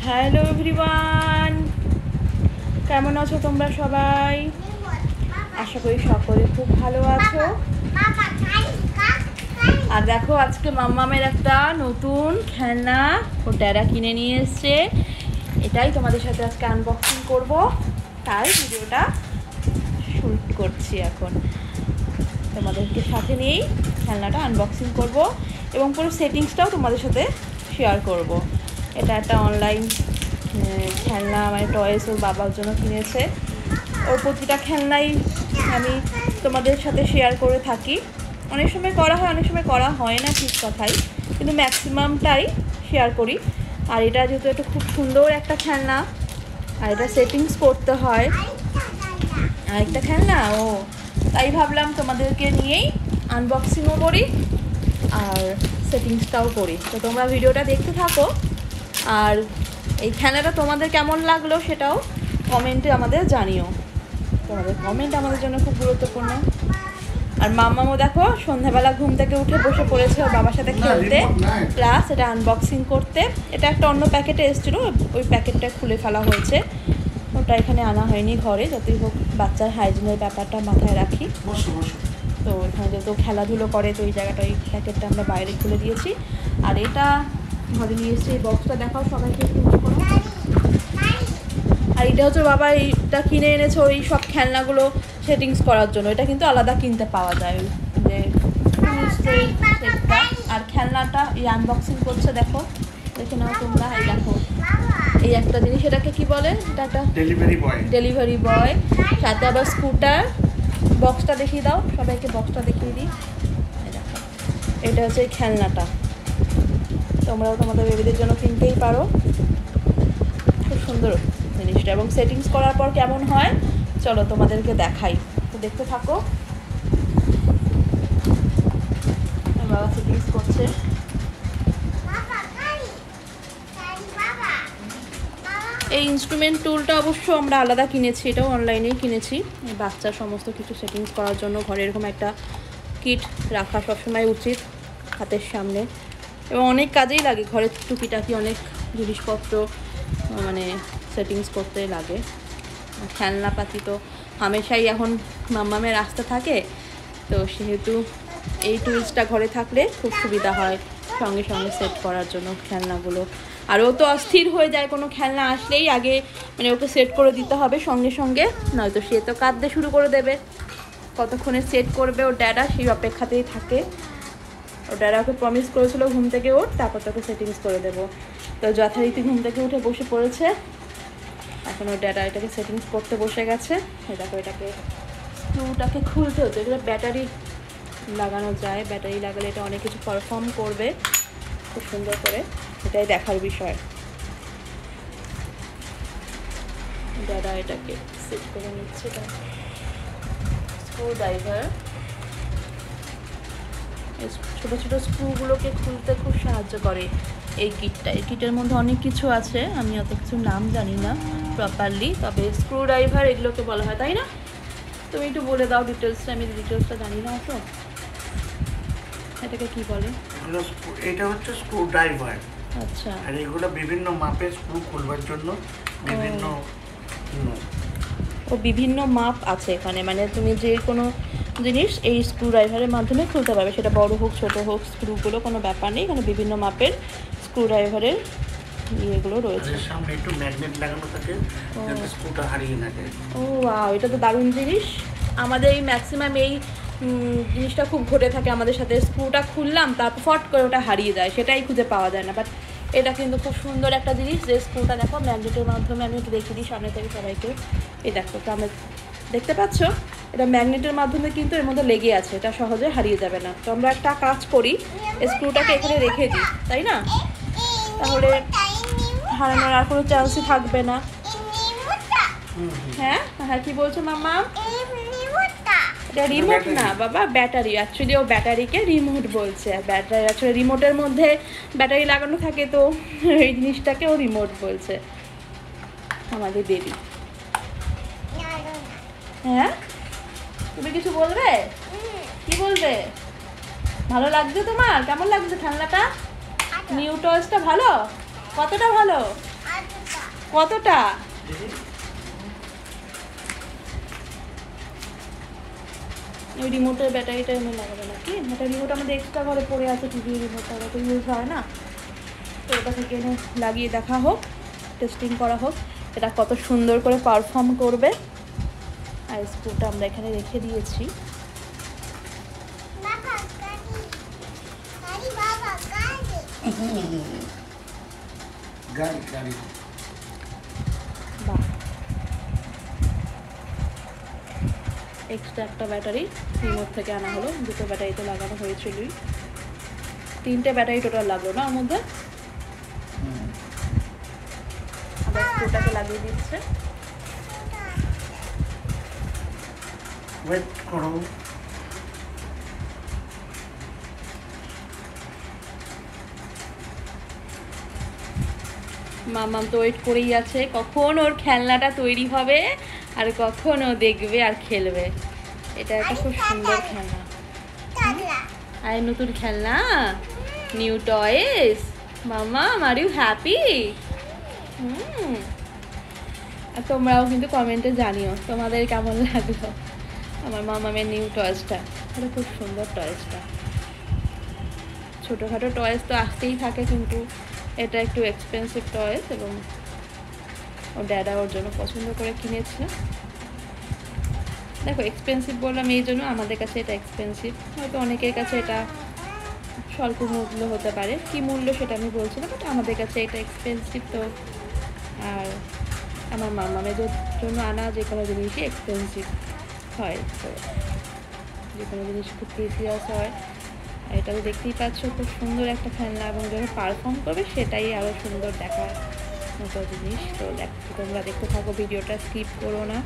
Hello everyone, কেমন আছো তোমরা সবাই? আশা করি সকলে খুব ভালো আছো। আর দেখো, আজকে মাম্মামের একটা নতুন খেলনা ও ড্যাডা কিনে নিয়ে এসছে। এটাই তোমাদের সাথে আজকে আনবক্সিং করব, তাই ভিডিওটা শুট করছি। এখন তোমাদেরকে সাথে নিয়েই খেলনাটা আনবক্সিং করব এবং পুরো সেটিংসটাও তোমাদের সাথে শেয়ার করব। এটা একটা অনলাইন খেলনা, মানে টয়েস ওর বাবার জন্য কিনেছে। ওর প্রতিটা খেলনাই আমি তোমাদের সাথে শেয়ার করে থাকি। অনেক সময় করা হয়, অনেক সময় করা হয় না, ঠিক কথাই, কিন্তু ম্যাক্সিমামটাই শেয়ার করি। আর এটা যেহেতু একটা খুব সুন্দর একটা খেলনা, আর এটা সেটিংস করতে হয়, আর একটা খেলনা তাই ভাবলাম তোমাদেরকে নিয়েই আনবক্সিংও করি আর সেটিংসটাও করি। তো তোমরা ভিডিওটা দেখতে থাকো, আর এই খেলনাটা তোমাদের কেমন লাগলো সেটাও কমেন্টে আমাদের জানিও। তোমাদের কমেন্ট আমাদের জন্য খুব গুরুত্বপূর্ণ। আর মাম্মামও দেখো সন্ধ্যাবেলা ঘুম থেকে উঠে বসে পড়েছে ওর বাবার সাথে খেলতে, প্লাস এটা আনবক্সিং করতে। এটা একটা অন্য প্যাকেটে এসেছিলো, ওই প্যাকেটটা খুলে ফেলা হয়েছে, ওটা এখানে আনা হয়নি ঘরে। যতই হোক বাচ্চার হাইজিনের ব্যাপারটা মাথায় রাখি। তো এখানে যেহেতু খেলাধুলো করে, তো এই জায়গাটা, ওই প্যাকেটটা আমরা বাইরে খুলে দিয়েছি। আর এটা ঘরে নিয়ে এসেছি। এই বক্সটা দেখাও সবাইকে একটু করো। আর এটা হচ্ছে বাবা এইটা কিনে এনেছে ওই সব খেলনাগুলো সেটিংস করার জন্য। এটা কিন্তু আলাদা কিনতে পাওয়া যায়, যে সেটটা। আর খেলনাটা এই আনবক্সিং করছে, দেখো, দেখে নাও তোমরা। এই দেখো, এই একটা জিনিস, এটাকে কি বলে? এটা একটা ডেলিভারি বয়, সাথে আবার স্কুটার। বক্সটা দেখিয়ে দাও সবাইকে, বক্সটা দেখিয়ে দিই। এটা হচ্ছে এই খেলনাটা, তোমরাও তোমাদের বেবিদের জন্য কিনতেই পারো। খুব সুন্দর জিনিসটা, এবং সেটিংস করার পর কেমন হয় চলো তোমাদেরকে দেখাই। তো দেখতে থাকো। বাবা সেটিংস করছে। এই ইনস্ট্রুমেন্ট টুলটা অবশ্য আমরা আলাদা কিনেছি, এটাও অনলাইনেই কিনেছি। বাচ্চার সমস্ত কিছু সেটিংস করার জন্য ঘরে এরকম একটা কিট রাখা সবসময় উচিত হাতের সামনে, এবং অনেক কাজেই লাগে। ঘরের টুকিটাকি অনেক জিনিসপত্র মানে সেটিংস করতে লাগে। খেলনাপাতি তো হামেশাই এখন মাম্মামের আসতে থাকে, তো সেহেতু এই টুলসটা ঘরে থাকলে খুব সুবিধা হয় সঙ্গে সঙ্গে সেট করার জন্য খেলনাগুলো। আর ও তো অস্থির হয়ে যায় কোনো খেলনা আসলেই, আগে মানে ওকে সেট করে দিতে হবে সঙ্গে সঙ্গে, নয়তো সে তো কাঁদতে শুরু করে দেবে। কতক্ষণে সেট করবে ওর ড্যাডা, সেই অপেক্ষাতেই থাকে। ওর ড্যাডা ওকে প্রমিস করেছিল ঘুম থেকে ওঠ, তারপর তোকে সেটিংস করে দেবো। তো যথারীতি ঘুম থেকে উঠে বসে পড়েছে। এখন ওর ড্যাডা এটাকে সেটিংস করতে বসে গেছে। দেখো, এটাকে স্ক্রুটাকে খুলতে হতো। এগুলো ব্যাটারি লাগানো যায়, ব্যাটারি লাগালে এটা অনেক কিছু পারফর্ম করবে খুব সুন্দর করে, এটাই দেখার বিষয়। দাদা এটাকে সেট করে নিচ্ছে। স্ক্রু ড্রাইভার, ছোটো ছোটো স্ক্রুগুলোকে খুলতে খুব সাহায্য করে এই কিটটা। এই কিটের মধ্যে অনেক কিছু আছে, আমি অত কিছু নাম জানি না প্রপারলি, তবে স্ক্রু ড্রাইভার এগুলোকে বলা হয়, তাই না? তুমি একটু বলে দাও ডিটেলসটা, আমি ডিটেলসটা জানি না অত। এটাকে কি বলে? এটা হচ্ছে স্ক্রু ড্রাইভার। আচ্ছা। আর এগুলো বিভিন্ন মাপের স্ক্রু খুলবার জন্য বিভিন্ন মাপ আছে এখানে, মানে তুমি যে কোনো জিনিস এই স্ক্রু ড্রাইভারের মাধ্যমে খুলতে পারবে, সেটা বড় হোক ছোট হোক, স্ক্রুগুলো কোনো ব্যাপার নেই। এখানে বিভিন্ন মাপের স্ক্রু ড্রাইভারের ইয়েগুলো রয়েছে। সামনে একটু ম্যাগনেট লাগানো থাকে যাতে স্ক্রুটা হারিয়ে না যায়। ও ওয়াও, এটা তো দারুণ জিনিস। আমাদের এই ম্যাক্সিমাম এই জিনিসটা খুব ঘটে থাকে আমাদের সাথে। স্ক্রুটা খুললাম, তারপর ফট করে ওটা হারিয়ে যায়, সেটাই খুঁজে পাওয়া যায় না। বাট এটা কিন্তু খুব সুন্দর একটা জিনিস, যে স্ক্রুটা দেখো ম্যাগনেটের মাধ্যমে, আমি একটু দেখিয়ে দিই সামনে থেকে সবাইকে। এই দেখো, আমরা দেখতে পাচ্ছ, এটা ম্যাগনেটের মাধ্যমে কিন্তু এর মধ্যে লেগে আছে, এটা সহজে হারিয়ে যাবে না। তো আমরা একটা কাজ করি, স্ক্রুটাকে এখানে রেখে দিই, তাই না? তাহলে হারানোর আর কোনো চান্সই থাকবে না। হ্যাঁ হ্যাঁ, কি বলছো মাম্মা? এটা রিমোট না বাবা, ব্যাটারি। অ্যাকচুয়ালি ও ব্যাটারিকে রিমোট বলছে। ব্যাটারি অ্যাকচুয়ালি রিমোটের মধ্যে ব্যাটারি লাগানো থাকে, তো এই জিনিসটাকে ও রিমোট বলছে আমাদের বেবি। হ্যাঁ, তুমি কিছু বলবে? কি বলবে? ভালো লাগছে তোমার? কেমন লাগছে খেলনাটা? নিউ টয়েসটা ভালো? কতটা ভালো? কতটা? ওই রিমোটের ব্যাটারিটা এমনি লাগাবে নাকি? একটা রিমোট আমাদের এক্সট্রা ঘরে পড়ে আছে, টিভি রিমোটটা, ওটা তো ইউজ হয় না, তো ওটা থেকে এনে লাগিয়ে দেখা হোক, টেস্টিং করা হোক এটা কত সুন্দর করে পারফর্ম করবে। আর স্ক্রুটা আমরা এখানে রেখে দিয়েছি। এক্সট্রা একটা ব্যাটারি রিমোট থেকে আনা হলো, দুটো ব্যাটারিতে লাগানো হয়েছিলই, 3টে ব্যাটারি টোটাল লাগলো না ওর মধ্যে। আবার স্ক্রুটাকে লাগিয়ে দিচ্ছে। ওয়েট করো। মামাম তো ওয়েট করেই আছে কখন ওর খেলনাটা তৈরি হবে আর কখন ও দেখবে আর খেলবে। এটা একটা খুব সুন্দর খেলনা, আর নতুন খেলনা, new toys. Mamam are you happy? আর তোমরাও কিন্তু কমেন্টে জানিও তোমাদের কেমন লাগলো আমার মামামের নিউ টয়েসটা। এটা খুব সুন্দর টয়েসটা। ছোটোখাটো টয়েস তো আসতেই থাকে, কিন্তু এটা একটু এক্সপেন্সিভ টয়েস এবং ওর ড্যাডা ওর জন্য পছন্দ করে কিনেছে। দেখো এক্সপেন্সিভ বললাম এই জন্য, আমাদের কাছে এটা এক্সপেন্সিভ, হয়তো অনেকের কাছে এটা স্বল্প মূল্য হতে পারে, কি মূল্য সেটা আমি বলছি না, বাট আমাদের কাছে এটা এক্সপেন্সিভ। তো আর আমার মামামের জন্য আনা যে কোনো জিনিসই এক্সপেন্সিভ হয়, তো যে কোনো জিনিস খুব প্রিসিয়াস হয়। আর এটা তো দেখতেই পাচ্ছ খুব সুন্দর একটা খেলনা, এবং যখন পারফর্ম করবে সেটাই আরও সুন্দর দেখার মতো জিনিস। তো দেখো তোমরা দেখতে থাকো, ভিডিওটা স্কিপ করো না।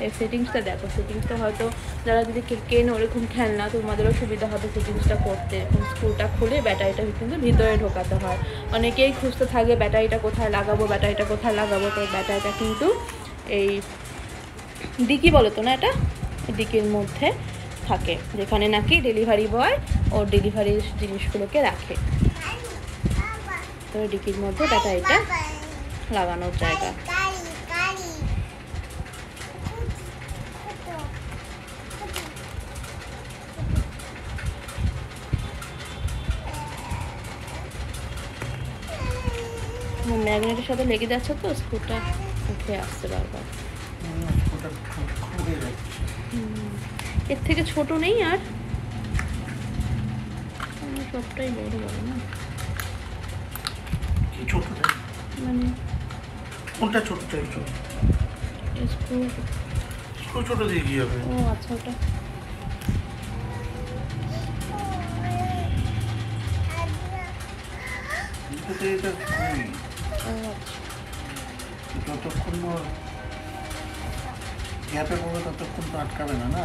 এর সেটিংসটা দেখো, সেটিংসটা হয়তো যারা যদি কেনো ওরকম খেলনা তোমাদেরও সুবিধা হবে সেটিংসটা করতে। এরকম স্ক্রুটা খুলে ব্যাটারিটা কিন্তু ভিতরে ঢোকাতে হয়। অনেকেই খুঁজতে থাকে ব্যাটারিটা কোথায় লাগাবো, ব্যাটারিটা কোথায় লাগাবো। তো ব্যাটারিটা কিন্তু এই ডিকি বলো তো না, এটা ডিকির মধ্যে থাকে, যেখানে নাকি ডেলিভারি বয় ওর ডেলিভারির জিনিসগুলোকে রাখে। তো ডিকির মধ্যে ব্যাটারিটা লাগানোর জায়গা। ম্যাগনেটের সাথে লেগে যাচ্ছে তো স্ক্রুটা উঠে আসছে বারবার। এর থেকে ছোট নেই আর? সবটাই বড় বড় না, কি ছোট মানে কোনটা ছোট চাইছো? স্ক্রু ছোট দিয়ে কি হবে? ও আচ্ছা, ওটা যতক্ষণ গ্যাপে পড়বে ততক্ষণ তো আটকাবে না, না?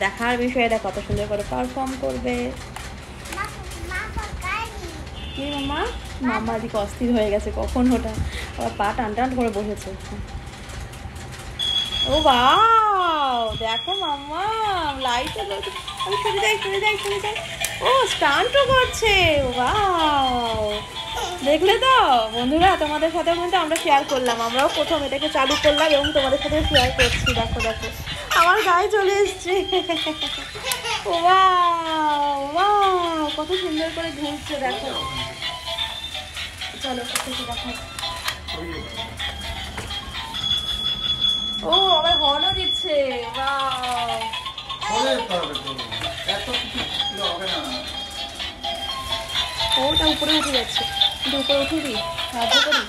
দেখার বিষয়, এটা কত সুন্দর করে পারফর্ম করবে। মামা মামা দিকে অস্থির হয়ে গেছে, কখন ওটা আবার পা টান টান করে বসেছে। ও বাও, দেখো মাম্মা লাইটে সরে যাই সরে যাই সরে যাই। ও স্টান্টও করছে, ওয়াও। দেখলে তো বন্ধুরা, তোমাদের সাথে কিন্তু আমরা শেয়ার করলাম, আমরাও প্রথম এটাকে চালু করলাম এবং তোমাদের সাথে শেয়ার করছি। দেখো দেখো আমার গায়ে চলে এসছে, ওয়াও ওয়াও, কত সুন্দর করে ঘুরছে দেখো। চলো দেখো, ও আবার হর্নও দিচ্ছে, ওয়াও। ওটা উপরে উঠে যাচ্ছে, কিন্তু উপরে উঠে দিই, সাহায্য করি।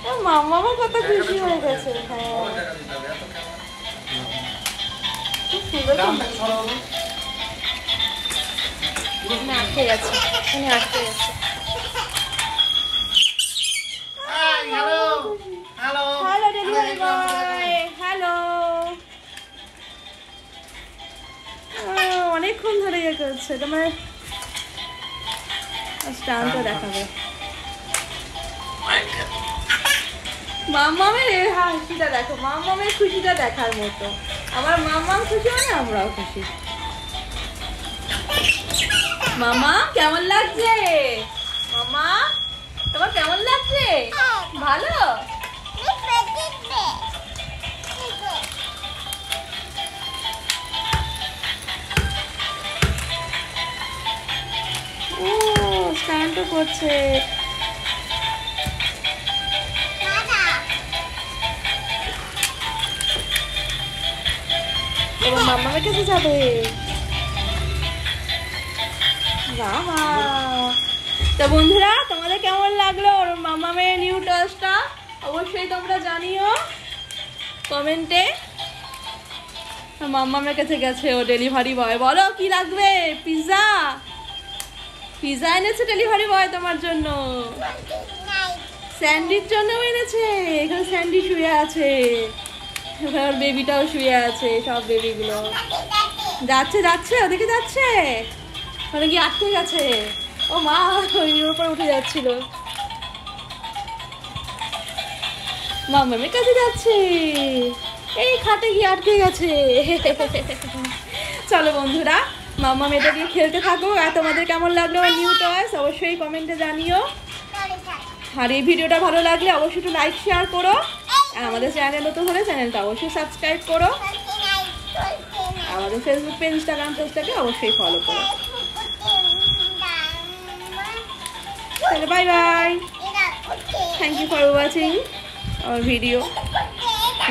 ও মামা কত খুশি হয়ে গেছে। হ্যাঁ খুব সুন্দর, আটকে যাচ্ছে, আটকে যাচ্ছে। ধরে ইয়ে করছে, তোমার স্টানটা দেখাবে। মাম্মামের এই হাসিটা দেখো, মাম্মামের খুশিটা দেখার মতো। আমার মাম্মাম খুশি মানে আমরাও খুশি। মামা কেমন লাগছে? মামা তোমার কেমন লাগছে? ভালো? ও স্নান তো করছে। এবার মামার কাছে যাবে। বাবা, তো বন্ধুরা তোমাদের কেমন লাগলো ওর মামামের নিউ টসটা অবশ্যই তোমরা জানিও কমেন্টে। মামামের কাছে গেছে ও ডেলিভারি বয়। বলো কি লাগবে? পিৎজা, পিৎজা এনেছে ডেলিভারি বয় তোমার জন্য। স্যান্ডির জন্যও এনেছে। এখানে স্যান্ডি শুয়ে আছে, এবার বেবিটাও শুয়ে আছে। সব বেবিগুলো যাচ্ছে যাচ্ছে, ওদিকে যাচ্ছে। ওখানে গিয়ে আটকে গেছে। ও মা, ওই উপর উঠে যাচ্ছিল। মামামের কাছে যাচ্ছে, এই খাটে গিয়ে আটকে গেছে। চলো বন্ধুরা, মাম্মাম এটা দিয়ে খেলতে থাকো। আর তোমাদের কেমন লাগলো নিউ টয়েস অবশ্যই কমেন্টে জানিও। আর এই ভিডিওটা ভালো লাগলে অবশ্যই একটু লাইক শেয়ার করো। আর আমাদের চ্যানেল নতুন হলে চ্যানেলটা অবশ্যই সাবস্ক্রাইব করো। আমাদের ফেসবুক পেজ, ইনস্টাগ্রাম পেজটাকে অবশ্যই ফলো করো। তাহলে bye bye, thank you for watching our video.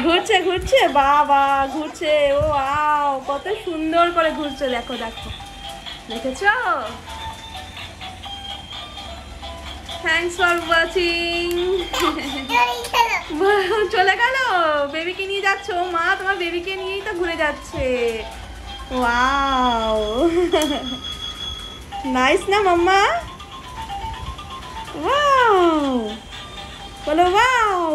ঘুরছে ঘুরছে, বাবা ঘুরছে। ও আও, কত সুন্দর করে ঘুরছে। দেখো দেখো, দেখেছো? Thanks for watching. চলে গেল, বেবিকে নিয়ে যাচ্ছে। ও মা, তোমার বেবিকে নিয়েই তো ঘুরে যাচ্ছে। ওয়াও, নাইস না মাম্মা? ওয়াও, বলো ওয়াও।